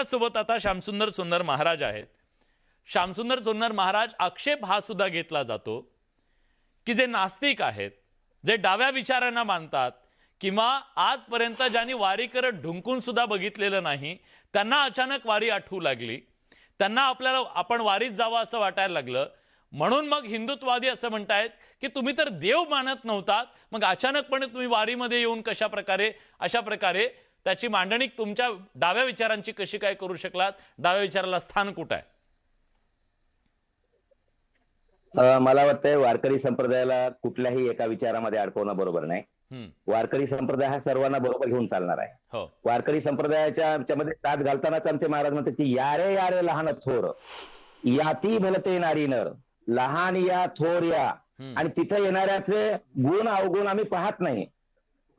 सोबत आता श्यामसुंदर सोन्नर महाराज आहेत। श्यामसुंदर सोन्नर महाराज आक्षेप हा सुद्धा घेतला जातो की जे नास्तिक आहेत, जे डाव्या विचारांना मानतात किंवा आजपर्यंत ज्यांनी वारी करत ढुंकून सुद्धा बघितलेलं नाही, त्यांना अचानक वारी आठवू लागली, त्यांना आपण वारीत जावं असं वाटायला लागलं। म्हणून मग हिंदुत्ववादी असं म्हणतायत की तुम्ही तर देव मानत नव्हतात, मग अचानकपणे तुम्ही वारीमध्ये येऊन अशा प्रकारे त्याची मांडणी तुमच्या डाव्या विचारांची कशी काय करू शकलात? डाव्या विचाराला स्थान कुठे आहे? मला वाटतंय वारकरी संप्रदायाला कुठल्याही एका विचारामध्ये अडकवणं बरोबर नाही। वारकरी संप्रदाय हा सर्वांना बरोबर घेऊन चालणार आहे। हो, वारकरी संप्रदायाच्या मध्ये साथ घालतानाच आमचे महाराज म्हणतात की यारे यारे लहान थोर याती भलते नारी नर, लहान या थोर या, आणि तिथे येणाऱ्याचे गुण अवगुण आम्ही पाहत नाही।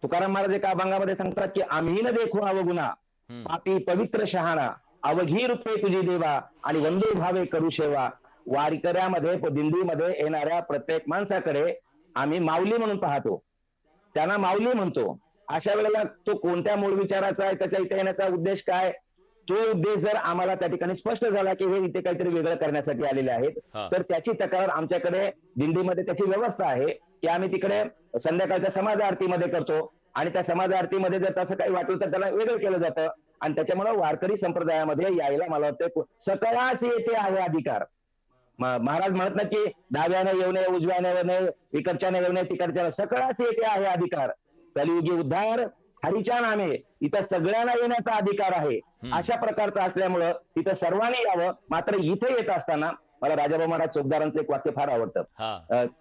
तुकाराम महाराज एका अभंगामध्ये सांगतात की आम्ही न देखू अवगुणा, पापी पवित्र शहाणा, अवघी रूपे तुझी देवा, आणि वंदे भावे करू सेवा। वारकऱ्यामध्ये दिंडीमध्ये येणाऱ्या प्रत्येक माणसाकडे आम्ही माऊली म्हणून पाहतो, त्यांना माऊली म्हणतो। अशा वेळेला तो कोणत्या मूळ विचाराचा आहे, त्याच्या इथे येण्याचा उद्देश काय, तो उद्देश जर आम्हाला त्या ठिकाणी स्पष्ट झाला की हे इथे काहीतरी वेगळं करण्यासाठी आलेले आहेत, तर त्याची तक्रार आमच्याकडे दिंडीमध्ये त्याची व्यवस्था आहे की आम्ही तिकडे संध्याकाळच्या समाज आरतीमध्ये करतो, आणि त्या समाज आरतीमध्ये जर तसं काही वाटलं तर त्याला वेगळं केलं जातं। आणि त्याच्यामुळे वारकरी संप्रदायामध्ये यायला मला वाटतं सकळाच येथे आहे अधिकार। महाराज म्हणत नाही की डाव्याने येऊ नये, उजव्याने येऊ नये, इकडच्याने येऊ नये, तिकडच्या, सकळाच येथे आहे अधिकार। कलियुगी उद्धार हरीच्या नामे, इथं सगळ्यांना येण्याचा अधिकार आहे। अशा प्रकारचं असल्यामुळं इथं सर्वांनी यावं। मात्र इथे येत असताना मला राजाभाऊ महाराज चोपदारांचं एक वाक्य फार आवडतं।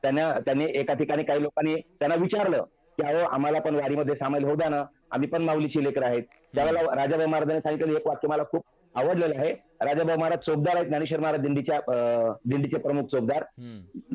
त्यांनी एका ठिकाणी काही लोकांनी त्यांना विचारलं की अहो आम्हाला पण वारीमध्ये सामील होऊ द्या ना, आम्ही पण माऊलीची लेकर आहेत। त्यावेळेला राजाभाऊ महाराजांनी सांगितलं एक वाक्य मला खूप आवडलेलं आहे। राजाभाऊ महाराज चोपदार आहेत, ज्ञानेश्वर महाराज दिंडीचे प्रमुख चोपदार।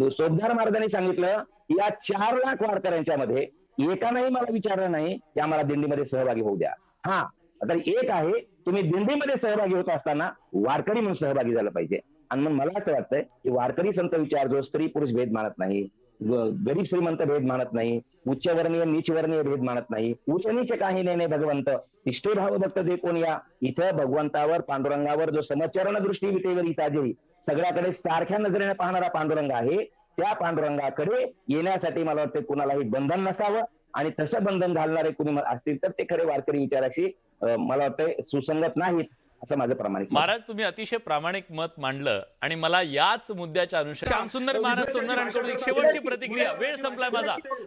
चोपदार महाराजांनी सांगितलं या 4 लाख वारकऱ्यांच्या मध्ये एकानेही मला विचारलं नाही की आम्हाला दिंडीमध्ये सहभागी होऊ द्या। हा तर एक आहे, तुम्ही दिंडीमध्ये सहभागी होत असताना वारकरी म्हणून सहभागी झालं पाहिजे। आणि मग मला असं वाटतंय की वारकरी संत विचार जो स्त्री पुरुष भेद मानत नाही, गरीब श्रीमंत भेद मानत नाही, उच्चवर्णीय नीचवर्णीय भेद मानत नाही, उच्च नीच काही नाही भगवंत इष्टे भाव भक्त जे कोण या, इथं भगवंतावर पांडुरंगावर जो समचरण दृष्टी विटेवरी साजेरी, सगळ्याकडे सारख्या नजरेने पाहणारा पांडुरंग आहे। त्या पांडुरंगाकडे येण्यासाठी मला वाटतं कुणालाही बंधन नसावं, आणि तसं बंधन घालणारे कुणी असतील तर ते खरे वारकरी विचाराशी मला वाटतं सुसंगत नाहीत, असं माझं प्रामाणिक। महाराज तुम्ही अतिशय प्रामाणिक मत मांडलं, आणि मला याच मुद्द्याच्या अनुषंगाने श्यामसुंदर महाराज सोन्नरांकडून एक शेवटची प्रतिक्रिया। वेळ संपलाय,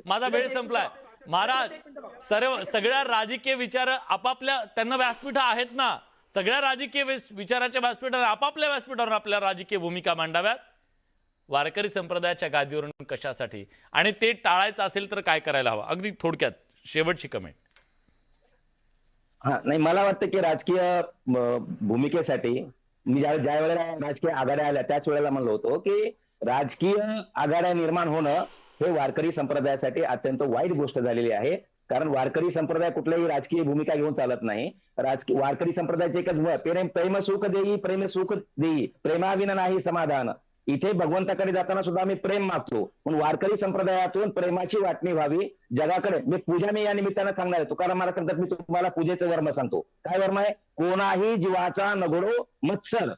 माझा वेळ संपलाय। महाराज सगळ्या राजकीय विचार आपापल्या त्यांना व्यासपीठ आहेत ना, सगळ्या राजकीय विचाराच्या व्यासपीठावर आपापल्या व्यासपीठावर आपल्या राजकीय भूमिका मांडाव्यात। वारकरी संप्रदायाच्या गादीवरून कशासाठी, आणि ते टाळायचं असेल तर काय करायला हवं? अगदी थोडक्यात शेवटची कमेंट। नाही, मला वाटतं की राजकीय भूमिकेसाठी मी ज्या वेळेला राजकीय आघाड्या आल्या त्याच वेळेला म्हणलो होतो की राजकीय आघाड्या निर्माण होणं हे वारकरी संप्रदायासाठी अत्यंत वाईट गोष्ट झालेली आहे। कारण वारकरी संप्रदाय कुठल्याही राजकीय भूमिका घेऊन चालत नाही। वारकरी संप्रदायाचे एकच प्रेम सुख देई, प्रेम सुख देई, प्रेमाविना नाही समाधान। इथे भगवंताकडे जाताना सुद्धा आम्ही प्रेम मागतो, पण वारकरी संप्रदायातून प्रेमाची वाटणी व्हावी जगाकडे। मी या निमित्तानं सांगणार आहे, तुकाराम महाराज सांगतात मी तुम्हाला पूजेचं वर्म सांगतो। काय वर्म आहे? कोणाही जीवाचा नगडो मत्सर,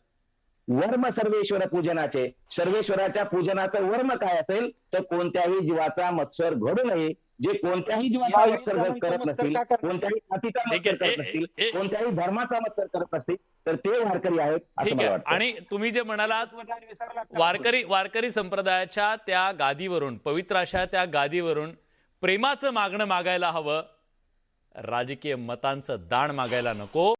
वर्म सर्वेश्वर पूजनाचे। सर्वेश्वराच्या पूजनाचं वर्म काय असेल तर कोणत्याही जीवाचा मत्सर घडू नये। जे कोणत्याही जीवाचा मत्सर करत नसतील, कोणत्याही जातीचा मत्सर करत नसतील, कोणत्याही धर्माचा मत्सर करत नसतील, तर ते वारकरी आहेत असं मला वाटतं। आणि तुम्ही जे म्हणालात वारकरी संप्रदायाच्या त्या गादीवरून, पवित्र अशा त्या गादीवरून प्रेमाचं मागणं मागायला हवं, राजकीय मतांचं दान मागायला नको।